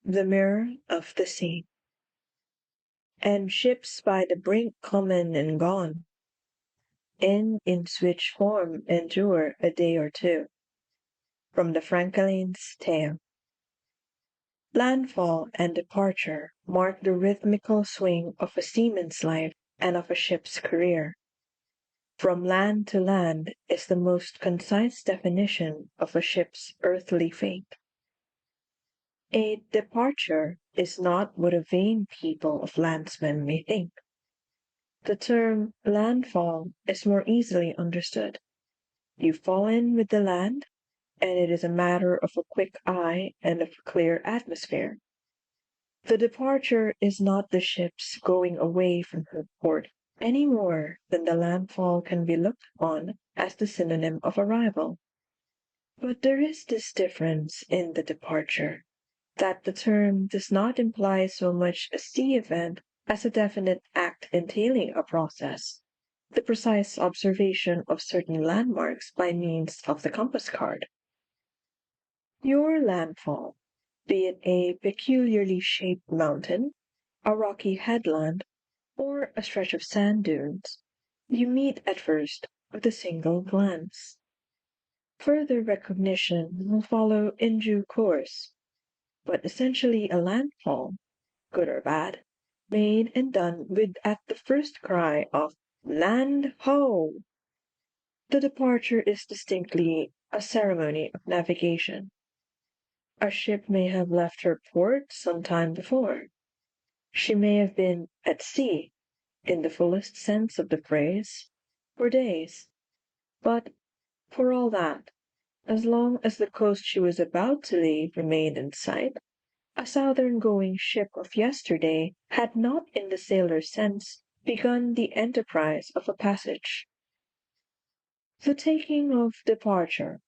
The mirror of the sea. And ships by the brink common and gone, in which form endure a day or two. From the Franklin's Tale. Landfall and departure mark the rhythmical swing of a seaman's life and of a ship's career. From land to land is the most concise definition of a ship's earthly fate. A departure is not what a vain people of landsmen may think. The term landfall is more easily understood. You fall in with the land, and it is a matter of a quick eye and of a clear atmosphere. The departure is not the ship's going away from her port any more than the landfall can be looked upon as the synonym of arrival. But there is this difference in the departure, that the term does not imply so much a sea event as a definite act entailing a process, the precise observation of certain landmarks by means of the compass card. Your landfall, be it a peculiarly shaped mountain, a rocky headland, or a stretch of sand dunes, you meet at first with a single glance. Further recognition will follow in due course, but essentially a landfall, good or bad, made and done with at the first cry of "Land ho!" The departure is distinctly a ceremony of navigation. A ship may have left her port some time before. She may have been at sea, in the fullest sense of the phrase, for days. But, for all that, as long as the coast she was about to leave remained in sight, a southern-going ship of yesterday had not in the sailor's sense begun the enterprise of a passage. The taking of departure,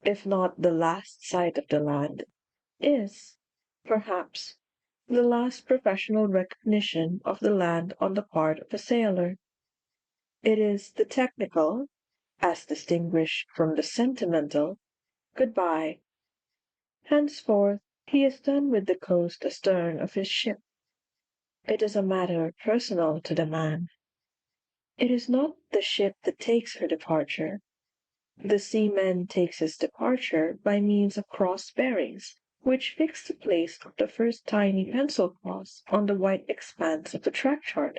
if not the last sight of the land, is, perhaps, the last professional recognition of the land on the part of a sailor. It is the technical, as distinguished from the sentimental, goodbye. Henceforth he is done with the coast astern of his ship. It is a matter personal to the man. It is not the ship that takes her departure. The seaman takes his departure by means of cross bearings, which fix the place of the first tiny pencil cross on the white expanse of the track chart,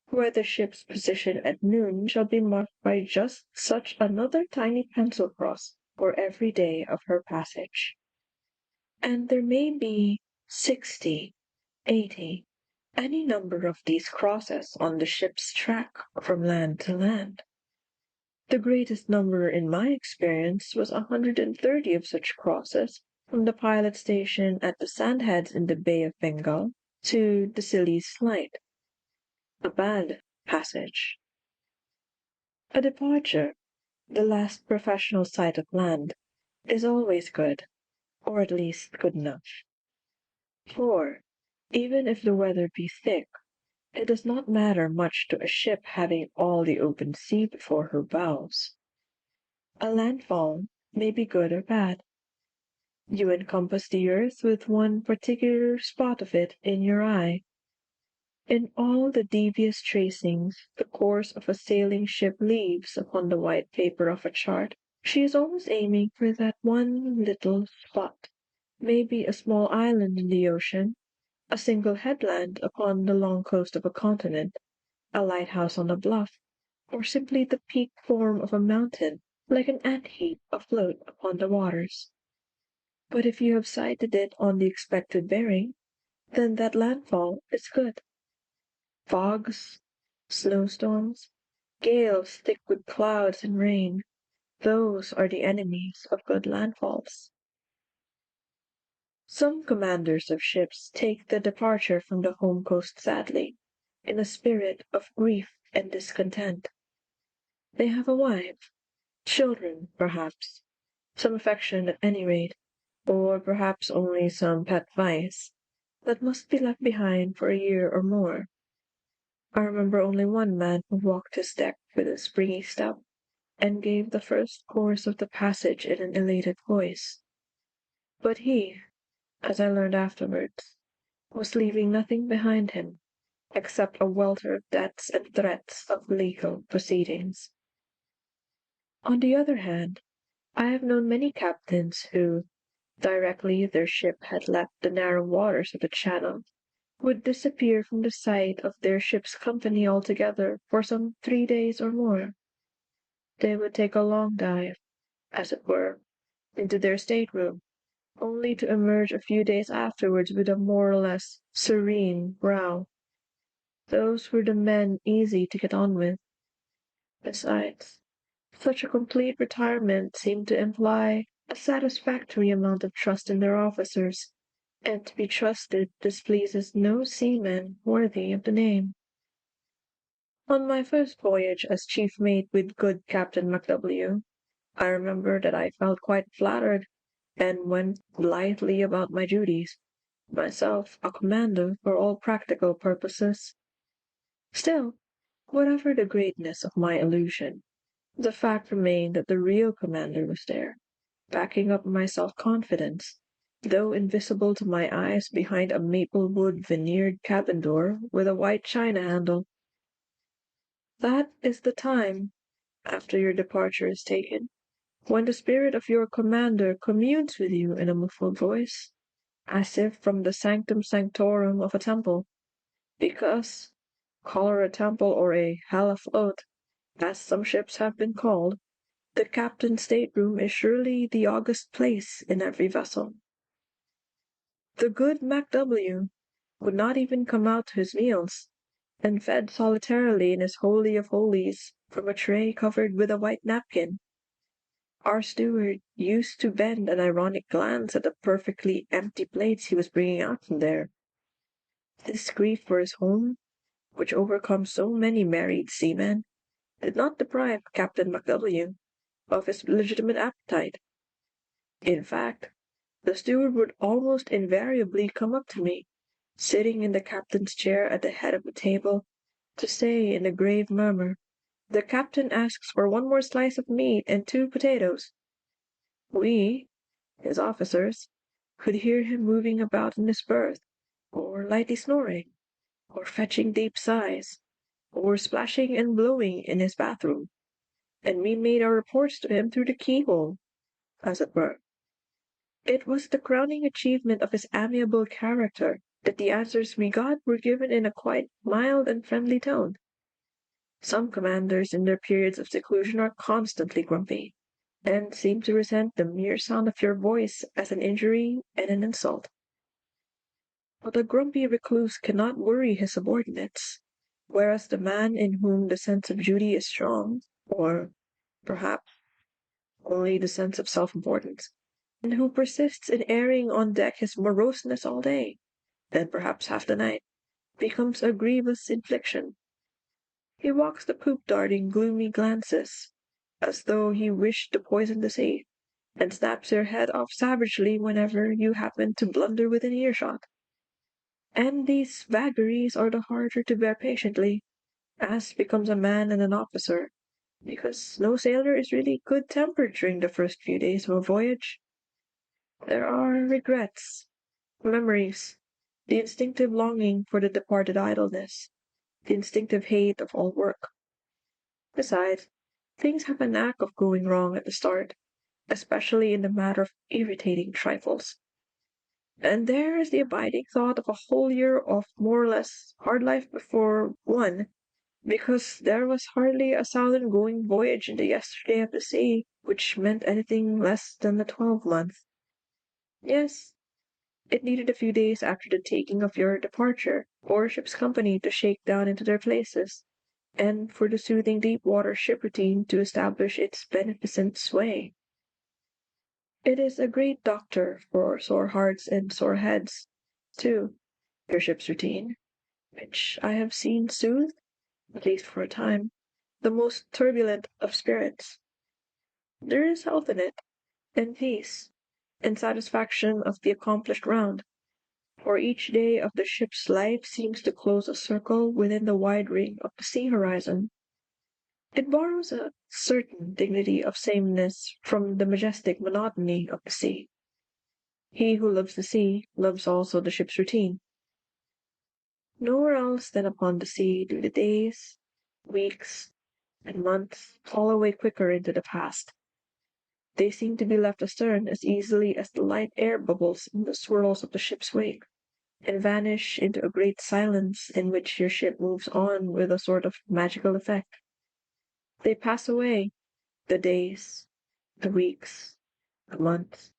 where the ship's position at noon shall be marked by just such another tiny pencil cross for every day of her passage. And there may be 60, 80, any number of these crosses on the ship's track from land to land. The greatest number in my experience was 130 of such crosses from the pilot station at the Sandheads in the Bay of Bengal to the Scilly's Light. A bad passage. A departure, the last professional sight of land, is always good, or at least good enough. For, even if the weather be thick, it does not matter much to a ship having all the open sea before her bows. A landfall may be good or bad. You encompass the earth with one particular spot of it in your eye. In all the devious tracings the course of a sailing ship leaves upon the white paper of a chart, she is always aiming for that one little spot, maybe a small island in the ocean, a single headland upon the long coast of a continent, a lighthouse on a bluff, or simply the peaked form of a mountain, like an ant-heap afloat upon the waters. But if you have sighted it on the expected bearing, then that landfall is good. Fogs, snowstorms, gales thick with clouds and rain, those are the enemies of good landfalls. Some commanders of ships take the departure from the home coast sadly, in a spirit of grief and discontent. They have a wife, children, perhaps, some affection at any rate, or perhaps only some pet vice, that must be left behind for a year or more. I remember only one man who walked his deck with a springy step, and gave the first course of the passage in an elated voice. But he, as I learned afterwards, was leaving nothing behind him except a welter of debts and threats of legal proceedings. On the other hand, I have known many captains who, directly their ship had left the narrow waters of the Channel, would disappear from the sight of their ship's company altogether for some 3 days or more. They would take a long dive, as it were, into their stateroom, only to emerge a few days afterwards with a more or less serene brow. Those were the men easy to get on with. Besides, such a complete retirement seemed to imply a satisfactory amount of trust in their officers, and to be trusted displeases no seaman worthy of the name. On my first voyage as chief mate with good Captain MacW, I remember that I felt quite flattered, and went blithely about my duties, myself a commander for all practical purposes. Still, whatever the greatness of my illusion, the fact remained that the real commander was there, backing up my self-confidence, though invisible to my eyes behind a maple-wood veneered cabin door with a white china handle. That is the time, after your departure is taken, when the spirit of your commander communes with you in a muffled voice, as if from the sanctum sanctorum of a temple, because, call her a temple or a hell afloat, as some ships have been called, the captain's stateroom is surely the august place in every vessel. The good MacW would not even come out to his meals, and fed solitarily in his holy of holies from a tray covered with a white napkin. Our steward used to bend an ironic glance at the perfectly empty plates he was bringing out from there. This grief for his home, which overcomes so many married seamen, did not deprive Captain MacW of his legitimate appetite. In fact, the steward would almost invariably come up to me, sitting in the captain's chair at the head of the table, to say in a grave murmur, "The captain asks for one more slice of meat and 2 potatoes." We, his officers, could hear him moving about in his berth, or lightly snoring, or fetching deep sighs, or splashing and blowing in his bathroom, and we made our reports to him through the keyhole, as it were. It was the crowning achievement of his amiable character that the answers we got were given in a quite mild and friendly tone. Some commanders in their periods of seclusion are constantly grumpy, and seem to resent the mere sound of your voice as an injury and an insult. But a grumpy recluse cannot worry his subordinates, whereas the man in whom the sense of duty is strong, or, perhaps, only the sense of self-importance, and who persists in airing on deck his moroseness all day, and perhaps half the night, becomes a grievous infliction. He walks the poop darting gloomy glances, as though he wished to poison the sea, and snaps your head off savagely whenever you happen to blunder within earshot. And these vagaries are the harder to bear patiently, as becomes a man and an officer, because no sailor is really good-tempered during the first few days of a voyage. There are regrets, memories, the instinctive longing for the departed idleness, the instinctive hate of all work. Besides, things have a knack of going wrong at the start, especially in the matter of irritating trifles. And there is the abiding thought of a whole year of more or less hard life before one, because there was hardly a southern-going voyage in the yesterday of the sea which meant anything less than a 12-month. Yes, it needed a few days after the taking of your departure for ship's company to shake down into their places, and for the soothing deep-water ship routine to establish its beneficent sway. It is a great doctor for sore hearts and sore heads, too, your ship's routine, which I have seen soothe, at least for a time, the most turbulent of spirits. There is health in it, and peace, and satisfaction of the accomplished round, for each day of the ship's life seems to close a circle within the wide ring of the sea horizon. It borrows a certain dignity of sameness from the majestic monotony of the sea. He who loves the sea loves also the ship's routine. Nowhere else than upon the sea do the days, weeks, and months fall away quicker into the past. They seem to be left astern as easily as the light air bubbles in the swirls of the ship's wake, and vanish into a great silence in which your ship moves on with a sort of magical effect. They pass away, the days, the weeks, the months.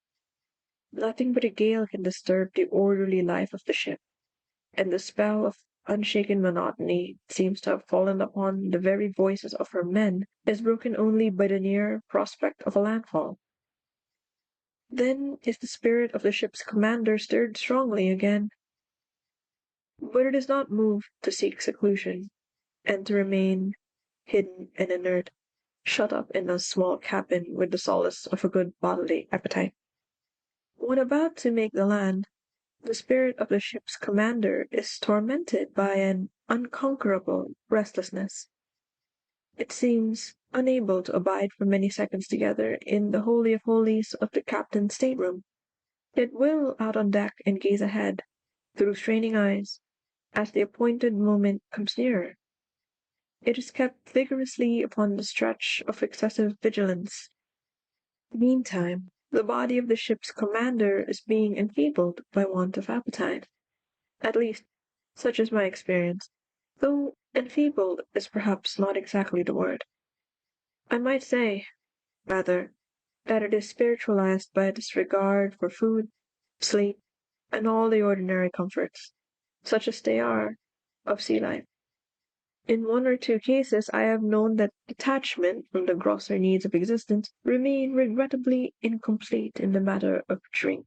Nothing but a gale can disturb the orderly life of the ship, and the spell of unshaken monotony seems to have fallen upon the very voices of her men is broken only by the near prospect of a landfall. Then is the spirit of the ship's commander stirred strongly again, but it is not moved to seek seclusion, and to remain hidden and inert, shut up in a small cabin with the solace of a good bodily appetite. When about to make the land, the spirit of the ship's commander is tormented by an unconquerable restlessness. It seems unable to abide for many seconds together in the holy of holies of the captain's stateroom. It will out on deck and gaze ahead, through straining eyes, as the appointed moment comes nearer. It is kept vigorously upon the stretch of excessive vigilance. Meantime, the body of the ship's commander is being enfeebled by want of appetite. At least, such is my experience, though enfeebled is perhaps not exactly the word. I might say, rather, that it is spiritualized by a disregard for food, sleep, and all the ordinary comforts, such as they are, of sea life. In one or two cases I have known that detachment from the grosser needs of existence remain regrettably incomplete in the matter of drink.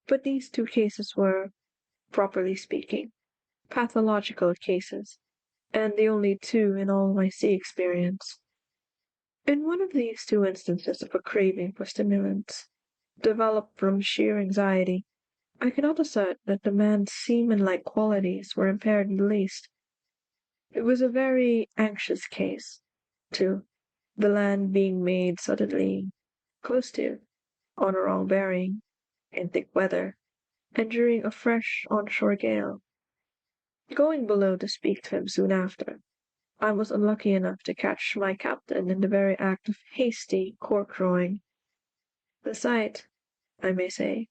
But these two cases were, properly speaking, pathological cases, and the only two in all my sea experience. In one of these two instances of a craving for stimulants, developed from sheer anxiety, I cannot assert that the man's seaman-like qualities were impaired in the least. It was a very anxious case, too, the land being made suddenly close to, on a wrong bearing, in thick weather, and during a fresh on-shore gale. Going below to speak to him soon after, I was unlucky enough to catch my captain in the very act of hasty cork-rowing. The sight, I may say,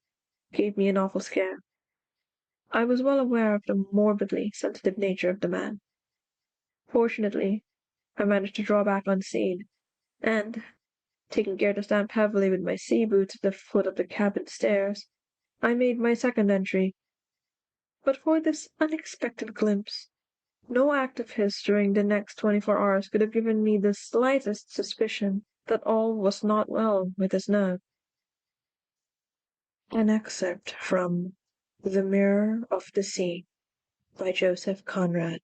gave me an awful scare. I was well aware of the morbidly sensitive nature of the man. Fortunately, I managed to draw back unseen, and, taking care to stamp heavily with my sea boots at the foot of the cabin stairs, I made my second entry. But for this unexpected glimpse, no act of his during the next 24 hours could have given me the slightest suspicion that all was not well with his nerve. An excerpt from The Mirror of the Sea by Joseph Conrad.